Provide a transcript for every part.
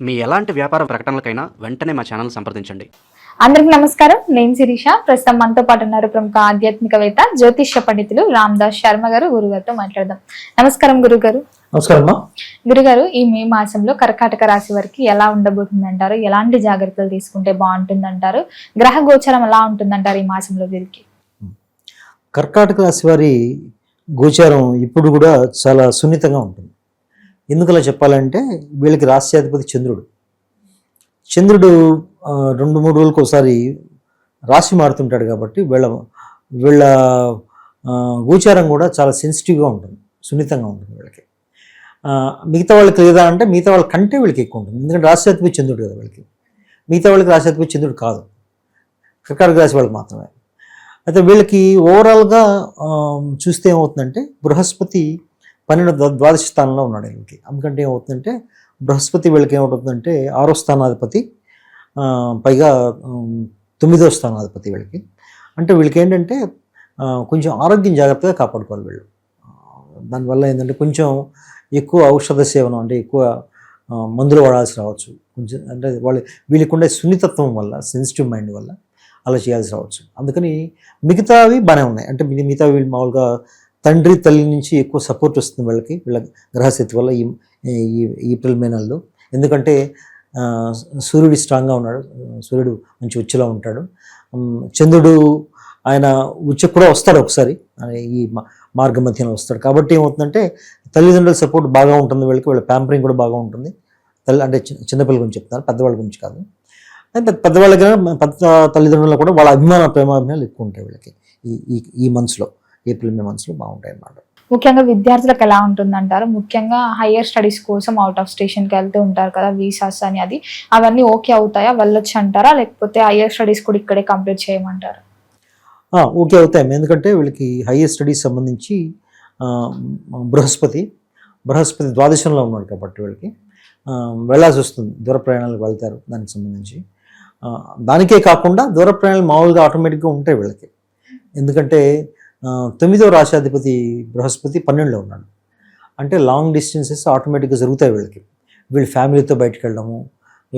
మీ ఎలాంటి వ్యాపార ప్రకటనలకైనా వెంటనే మా ఛానల్ సంప్రదించండి. అందరికి నమస్కారం. నేను శిరీష. ప్రస్తుతం మనతో పాటు ఉన్నారు ప్రముఖ ఆధ్యాత్మికవేత్త జ్యోతిష్య పండితులు రామదాస్ శర్మ గారు. గురుగారితో మాట్లాడదాం. నమస్కారం గురుగారు. నమస్కారం. గురుగారు, ఈ మే మాసంలో కర్కాటక రాశి వారికి ఎలా ఉండబోతుంది అంటారు? ఎలాంటి జాగ్రత్తలు తీసుకుంటే బాగుంటుంది అంటారు? గ్రహ గోచరం ఎలా ఉంటుందంటారు ఈ మాసంలో వీరికి? కర్కాటక రాశి వారి గోచారం ఇప్పుడు కూడా చాలా సున్నితంగా ఉంటుంది. ఎందుకలా చెప్పాలంటే వీళ్ళకి రాశ్యాధిపతి చంద్రుడు 2-3 రోజులకు ఒకసారి రాశి మారుతుంటాడు కాబట్టి వీళ్ళ గోచారం కూడా చాలా సెన్సిటివ్గా ఉంటుంది, సున్నితంగా ఉంటుంది వీళ్ళకి. మిగతా వాళ్ళకి లేదా అంటే మిగతా వాళ్ళ కంటే వీళ్ళకి ఎక్కువ ఉంటుంది. ఎందుకంటే రాశ్యాధిపతి చంద్రుడు కదా వీళ్ళకి. మిగతా వాళ్ళకి రాశ్యాధిపతి చంద్రుడు కాదు, కర్కాటక రాశి వాళ్ళకి మాత్రమే. అయితే వీళ్ళకి ఓవరాల్గా చూస్తే ఏమవుతుందంటే బృహస్పతి 12వ స్థానంలో ఉన్నాడు వీళ్ళకి. అందుకంటే ఏమవుతుందంటే బృహస్పతి వీళ్ళకి ఏమవుతుందంటే 6వ స్థానాధిపతి, పైగా 9వ స్థానాధిపతి వీళ్ళకి. అంటే వీళ్ళకి ఏంటంటే కొంచెం ఆరోగ్యం జాగ్రత్తగా కాపాడుకోవాలి వీళ్ళు. దానివల్ల ఏంటంటే కొంచెం ఎక్కువ ఔషధ సేవనం, అంటే ఎక్కువ మందులు వాడాల్సి రావచ్చు. కొంచెం అంటే వీళ్ళకి ఉండే సున్నితత్వం వల్ల, సెన్సిటివ్ మైండ్ వల్ల అలా చేయాల్సి రావచ్చు. అందుకని మిగతావి బాగానే ఉన్నాయి. అంటే మిగతా వీళ్ళు మామూలుగా తండ్రి తల్లి నుంచి ఎక్కువ సపోర్ట్ వస్తుంది వీళ్ళ గ్రహస్థితి వల్ల ఈ ఏప్రిల్ మే నెలలో. ఎందుకంటే సూర్యుడు స్ట్రాంగ్గా ఉన్నాడు, సూర్యుడు మంచి ఉచ్చులో ఉంటాడు. చంద్రుడు ఆయన ఉచ్చుకు కూడా వస్తాడు ఒకసారి, ఈ మార్గ మధ్యలో వస్తాడు. కాబట్టి ఏమవుతుందంటే తల్లిదండ్రుల సపోర్ట్ బాగా ఉంటుంది వీళ్ళ ప్యాంపరింగ్ కూడా బాగా ఉంటుంది. అంటే చిన్నపిల్లల గురించి చెప్తాను, పెద్దవాళ్ళ గురించి కాదు. పెద్దవాళ్ళకి పెద్ద తల్లిదండ్రులు కూడా వాళ్ళ ప్రేమాభిమానాలు ఎక్కువ ఉంటాయి వీళ్ళకి. ఈ మంత్స్లో, ఏప్రిల్ మే మంత్స్లో బాగుంటాయి అన్నమాట. ముఖ్యంగా విద్యార్థులకు ఎలా ఉంటుందంటారు? ముఖ్యంగా హయ్యర్ స్టడీస్ కోసం అవుట్ ఆఫ్ స్టేషన్కి వెళ్తూ ఉంటారు కదా, వీసాస్ అని, అవన్నీ ఓకే అవుతాయా, వెళ్ళొచ్చు అంటారా? లేకపోతే హయ్యర్ స్టడీస్ కూడా ఇక్కడే కంప్లీట్ చేయమంటారా? ఓకే అవుతాయి. ఎందుకంటే వీళ్ళకి హయ్యర్ స్టడీస్ సంబంధించి బృహస్పతి ద్వాదశంలో ఉన్నాడు కాబట్టి వీళ్ళకి వెళ్ళాల్సి వస్తుంది. దూర ప్రయాణాలకు వెళ్తారు దానికి సంబంధించి. దానికే కాకుండా దూర ప్రయాణాలు మామూలుగా ఆటోమేటిక్గా ఉంటాయి వీళ్ళకి. ఎందుకంటే 9వ రాశాధిపతి బృహస్పతి 12లో ఉన్నాడు. అంటే లాంగ్ డిస్టెన్సెస్ ఆటోమేటిక్గా జరుగుతాయి వీళ్ళకి. వీళ్ళు ఫ్యామిలీతో బయటకు వెళ్ళడము,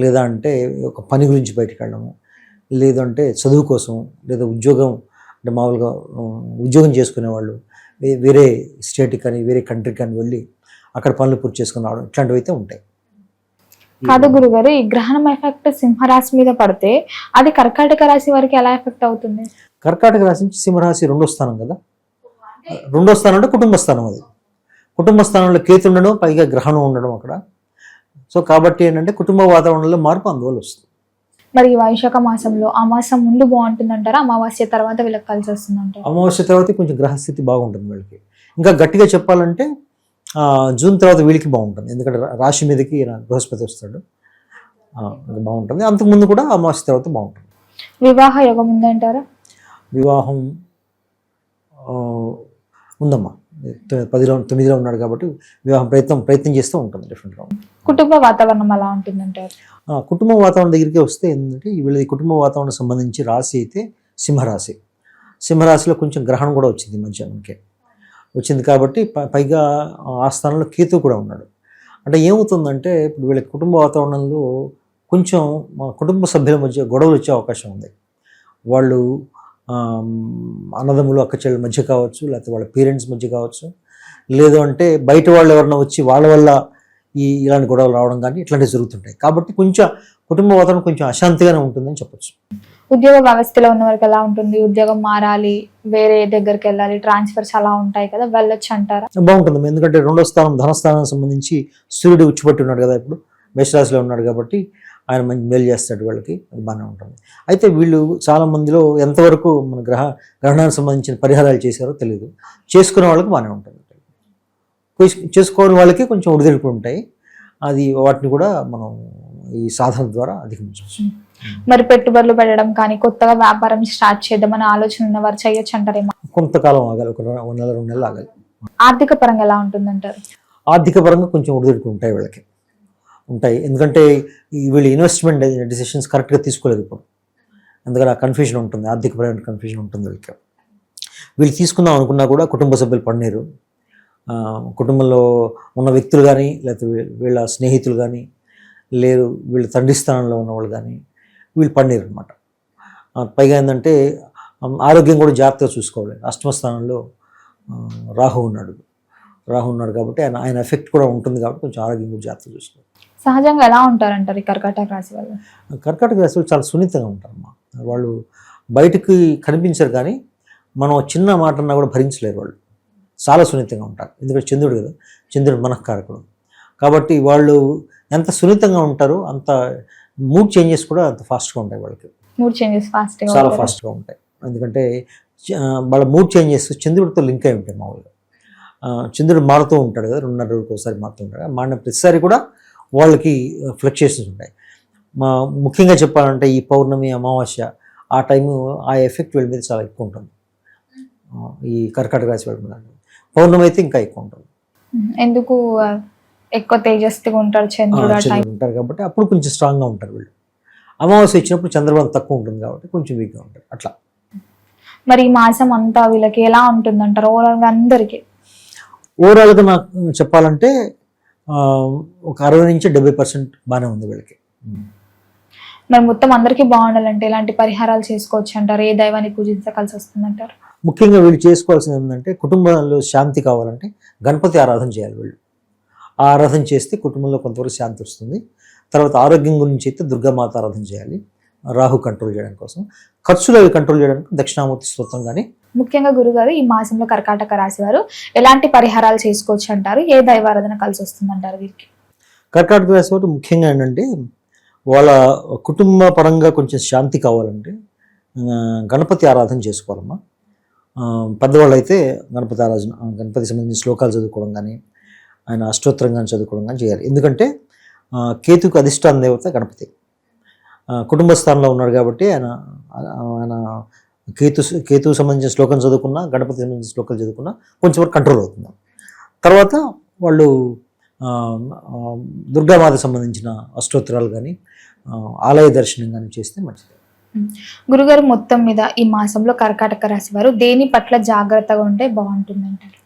లేదా అంటే ఒక పని గురించి బయటకు వెళ్ళడము, లేదంటే చదువు కోసం, లేదా ఉద్యోగం, అంటే మామూలుగా ఉద్యోగం చేసుకునే వాళ్ళు వేరే స్టేట్కి కానీ వేరే కంట్రీకి కానీ వెళ్ళి అక్కడ పనులు పూర్తి చేసుకుని రావడం, ఇట్లాంటివి అయితే ఉంటాయి. కాదు గురుగారు, ఈ గ్రహణం ఎఫెక్ట్ సింహరాశి మీద పడితే అది కర్కాటక రాశి వారికి ఎలా ఎఫెక్ట్ అవుతుంది? కర్కాటక రాశి నుంచి సింహరాశి 2వ స్థానం కదా. 2వ స్థానం అంటే కుటుంబ స్థానం. అది కుటుంబ స్థానంలో కేతు ఉండడం, పైగా గ్రహణం ఉండడం అక్కడ. సో కాబట్టి ఏంటంటే కుటుంబ వాతావరణంలో మార్పు అందువల్ల వస్తుంది. మరి ఈ వైశాఖ మాసంలో అమావాస్య ముందు బాగుంటుంది అంటారా, అమావాస్య తర్వాత వీళ్ళకి కలిసి వస్తుంది అంటారా? అమావాస్య తర్వాత కొంచెం గ్రహస్థితి బాగుంటుంది వీళ్ళకి. ఇంకా గట్టిగా చెప్పాలంటే జూన్ తర్వాత వీళ్ళకి బాగుంటుంది. ఎందుకంటే రాశి మీదకి బృహస్పతి వస్తాడు, బాగుంటుంది. అంతకుముందు కూడా అమావాస్య తర్వాత బాగుంటుంది. వివాహ యోగం ఉందంటారా? వివాహం ఉందమ్మా. 9లో ఉన్నాడు కాబట్టి వివాహం ప్రయత్నం చేస్తూ ఉంటుంది డెఫినెట్గా. కుటుంబ వాతావరణం ఎలా ఉంటుందంటారు? కుటుంబ వాతావరణం దగ్గరికి వస్తే ఏంటంటే వీళ్ళది కుటుంబ వాతావరణం సంబంధించి రాశి అయితే సింహరాశి. సింహరాశిలో కొంచెం గ్రహణం కూడా వచ్చింది, మంచిగా మనకి వచ్చింది. కాబట్టి పైగా ఆ స్థానంలో కేతు కూడా ఉన్నాడు. అంటే ఏమవుతుందంటే ఇప్పుడు వీళ్ళ కుటుంబ వాతావరణంలో కొంచెం కుటుంబ సభ్యుల మధ్య గొడవలు వచ్చే అవకాశం ఉంది. వాళ్ళు అన్నదమ్ములు అక్క చెల్లెల మధ్య కావచ్చు, లేకపోతే వాళ్ళ పేరెంట్స్ మధ్య కావచ్చు, లేదు అంటే బయట వాళ్ళు ఎవరైనా వచ్చి వాళ్ళ వల్ల ఇలాంటి గొడవలు రావడం కానీ ఇట్లాంటివి జరుగుతుంటాయి. కాబట్టి కొంచెం కుటుంబ వాతావరణం కొంచెం అశాంతిగానే ఉంటుందని చెప్పచ్చు. ఉద్యోగ వ్యవస్థలో ఉన్న వరకు ఎలా ఉంటుంది? ఉద్యోగం మారాలి, వేరే దగ్గరికి వెళ్ళాలి, ట్రాన్స్ఫర్స్ అలా ఉంటాయి కదా, వెళ్ళొచ్చు అంటారా? బాగుంటుంది. ఎందుకంటే 2వ స్థానం ధనస్థానానికి సంబంధించి సూర్యుడు ఉచ్చిపట్టి ఉన్నాడు కదా, ఇప్పుడు మేషరాశిలో ఉన్నాడు కాబట్టి ఆయన మంచి మేలు చేస్తాడు వాళ్ళకి, అది బాగానే ఉంటుంది. అయితే వీళ్ళు చాలా మందిలో ఎంతవరకు మన గ్రహణానికి సంబంధించిన పరిహారాలు చేశారో తెలియదు. చేసుకునే వాళ్ళకి బాగానే ఉంటుంది, చేసుకోని వాళ్ళకి కొంచెం ఒడిదుడుకులు ఉంటాయి. అది వాటిని కూడా మనం ఈ సాధన ద్వారా అధిగమించవచ్చు. మరి పెట్టుబడులు పెట్టడం కానీ, కొత్తగా వ్యాపారం స్టార్ట్ చేద్దామని ఆలోచన ఉన్నవారు చేయొచ్చు అంటారేమో? కొంతకాలం ఆగాలి, ఒక 1 నెల 2 నెలలు ఆగాలి. ఆర్థిక పరంగా ఎలా ఉంటుందంటారు? ఆర్థిక పరంగా కొంచెం ఒడిదుడుకులు ఉంటాయి వీళ్ళకి, ఉంటాయి. ఎందుకంటే వీళ్ళు ఇన్వెస్ట్మెంట్ డిసిషన్స్ కరెక్ట్గా తీసుకోలేదు ఇప్పుడు. ఎందుకంటే ఆ కన్ఫ్యూజన్ ఉంటుంది, ఆర్థికపరమైన కన్ఫ్యూజన్ ఉంటుంది వీళ్ళకి. వీళ్ళు తీసుకుందాం అనుకున్నా కూడా కుటుంబ సభ్యులు పడినారు. కుటుంబంలో ఉన్న వ్యక్తులు కానీ, లేకపోతే వీళ్ళ స్నేహితులు కానీ, లేరు వీళ్ళు తండ్రి స్థానంలో ఉన్నవాళ్ళు కానీ వీళ్ళు పన్నీరు అనమాట. పైగా ఏంటంటే ఆరోగ్యం కూడా జాగ్రత్తగా చూసుకోవాలి. అష్టమ స్థానంలో రాహు ఉన్నాడు కాబట్టి ఆయన ఎఫెక్ట్ కూడా ఉంటుంది కాబట్టి కొంచెం ఆరోగ్యం కూడా జాగ్రత్తగా చూసుకోవాలి. సహజంగా ఎలా ఉంటారంటారు ఈ కర్కాటక రాశి వాళ్ళు? కర్కాటక రాశి వాళ్ళు చాలా సున్నితంగా ఉంటారమ్మా. వాళ్ళు బయటకు కనిపించరు కానీ మనం చిన్న మాట అన్నా కూడా భరించలేరు. వాళ్ళు చాలా సున్నితంగా ఉంటారు. ఎందుకంటే చంద్రుడు కదా, చంద్రుడు మనఃకారకుడు కాబట్టి వాళ్ళు ఎంత సున్నితంగా ఉంటారో అంత మూడ్ చేంజెస్ కూడా అంత ఫాస్ట్గా ఉంటాయి. వాళ్ళకి మూడ్ చేంజెస్ చాలా ఫాస్ట్గా ఉంటాయి. ఎందుకంటే వాళ్ళ మూడ్ చేంజెస్ చంద్రుడితో లింక్ అయి ఉంటాయి. మామూలుగా చంద్రుడు మారుతూ ఉంటాడు కదా, 2.5 రోజులకు ఒకసారి మారుతూ ఉంటాడు. మారిన ప్రతిసారి కూడా వాళ్ళకి ఫ్లక్చుయేషన్స్ ఉంటాయి. ముఖ్యంగా చెప్పాలంటే ఈ పౌర్ణమి, అమావాస్య ఆ టైము ఆ ఎఫెక్ట్ వీళ్ళ మీద చాలా ఎక్కువ ఉంటుంది. ఈ కర్కాటక రాశి వాళ్ళ మీద పౌర్ణమి అయితే ఇంకా ఎక్కువ ఉంటుంది. ఎందుకు? ఎక్కువ తేజస్సుగా ఉంటారు చంద్రుడు ఉంటారు కాబట్టి అప్పుడు కొంచెం స్ట్రాంగ్గా ఉంటారు వీళ్ళు. అమావాస్య ఇచ్చినప్పుడు చంద్రబలం తక్కువ ఉంటుంది కాబట్టి కొంచెం వీక్గా ఉంటారు. అట్లా మరి ఈ మాసం అంతా వీళ్ళకి ఎలా ఉంటుంది అంటారు ఓవరాల్గా అందరికీ? ఓవరాల్గా నాకు చెప్పాలంటే ఒక 60-70% బాగానే ఉంది వీళ్ళకి. మరి మొత్తం అందరికీ బాగుండాలంటే ఎలాంటి పరిహారాలు చేసుకోవచ్చు అంటారు? ఏ దైవాన్ని పూజించవలసి వస్తుందంటారు? ముఖ్యంగా వీళ్ళు చేసుకోవాల్సింది ఏంటంటే కుటుంబంలో శాంతి కావాలంటే గణపతి ఆరాధన చేయాలి. వీళ్ళు ఆ ఆరాధన చేస్తే కుటుంబంలో కొంతవరకు శాంతి వస్తుంది. తర్వాత ఆరోగ్యం గురించి అయితే దుర్గామాత ఆరాధన చేయాలి, రాహు కంట్రోల్ చేయడం కోసం. ఖర్చులు అవి కంట్రోల్ చేయడానికి దక్షిణామూర్తి స్తోత్రం కానీ. ముఖ్యంగా గురుగారు ఈ మాసంలో కర్కాటక రాశి వారు ఎలాంటి పరిహారాలు చేసుకోవచ్చు అంటారు? ఏ దైవారాధన కలిసి వస్తుందంటారు వీరికి? కర్కాటక రాశి వారు ముఖ్యంగా ఏంటంటే వాళ్ళ కుటుంబ పరంగా కొంచెం శాంతి కావాలంటే గణపతి ఆరాధన చేసుకోవాలమ్మా. పెద్దవాళ్ళు అయితే గణపతి ఆరాధన, గణపతి సంబంధించిన శ్లోకాలు చదువుకోవడం కానీ ఆయన అష్టోత్తరం కానీ చదువుకోవడం కానీ చేయాలి. ఎందుకంటే కేతుకు అధిష్టాన దేవత గణపతి కుటుంబ స్థానంలో ఉన్నాడు కాబట్టి ఆయన కేతుకు సంబంధించిన శ్లోకం చదువుకున్నా, గణపతి సంబంధించిన శ్లోకాలు చదువుకున్నా కొంచెం వరకు కంట్రోల్ అవుతుంది. తర్వాత వాళ్ళు దుర్గామాత సంబంధించిన అష్టోత్తరాలు కానీ ఆలయ దర్శనం కానీ చేస్తే మంచిది. గురుగారు మొత్తం మీద ఈ మాసంలో కర్కాటక రాశి వారు దేని పట్ల జాగ్రత్తగా ఉంటే బాగుంటుందంటారు?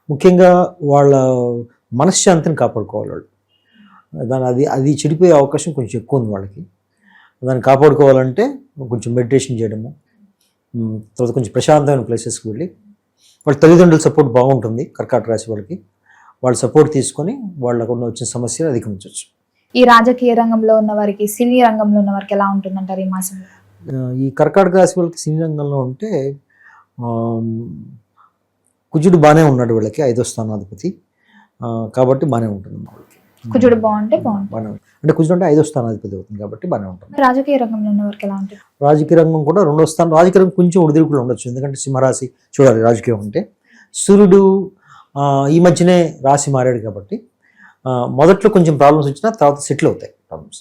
ముఖ్యంగా వాళ్ళ మనశ్శాంతిని కాపాడుకోవాలి వాళ్ళు. అది చెడిపోయే అవకాశం కొంచెం ఎక్కువ ఉంది వాళ్ళకి. దాన్ని కాపాడుకోవాలంటే కొంచెం మెడిటేషన్ చేయడము, తర్వాత కొంచెం ప్రశాంతమైన ప్లేసెస్కి వెళ్ళి వాళ్ళ తల్లిదండ్రుల సపోర్ట్ బాగుంటుంది. కర్కాటక రాశి వాళ్ళకి వాళ్ళ సపోర్ట్ తీసుకొని వాళ్ళకు వచ్చిన సమస్యలు అధిగమించవచ్చు. ఈ రాజకీయ రంగంలో ఉన్న వారికి, సినీ రంగంలో ఉన్న వారికి ఎలా ఉంటుందంటారు ఈ మాసంలో? ఈ కర్కాటక రాశి వాళ్ళకి సినీ రంగంలో ఉంటే కుజుడు బాగానే ఉన్నాడు వీళ్ళకి, 5వ స్థానాధిపతి కాబట్టి బాగానే ఉంటుంది వాళ్ళకి. కుజుడు బాగుంటే బాగుంటుంది. అంటే కుజుడు అంటే 5వ స్థానాధిపతి అవుతుంది కాబట్టి బాగానే ఉంటుంది. రాజకీయ రంగంలో ఉన్న వారికి ఎలా ఉంటుంది? రాజకీయ రంగం కూడా 2వ స్థానం. రాజకీయ రంగం కొంచెం ఒడిదుడుకులు ఉండొచ్చు, ఎందుకంటే సింహరాశి చూడాలి. రాజకీయం అంటే సూర్యుడు ఈ మధ్యనే రాశి మారాడు కాబట్టి మొదట్లో కొంచెం ప్రాబ్లమ్స్ వచ్చినా తర్వాత సెటిల్ అవుతాయి ప్రాబ్లమ్స్.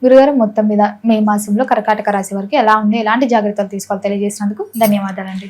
గురుగారు మొత్తం మీద మే మాసంలో కర్కాటక రాశి వారికి ఎలా ఉంది, ఎలాంటి జాగ్రత్తలు తీసుకోవాలి తెలియజేసినందుకు ధన్యవాదాలండి.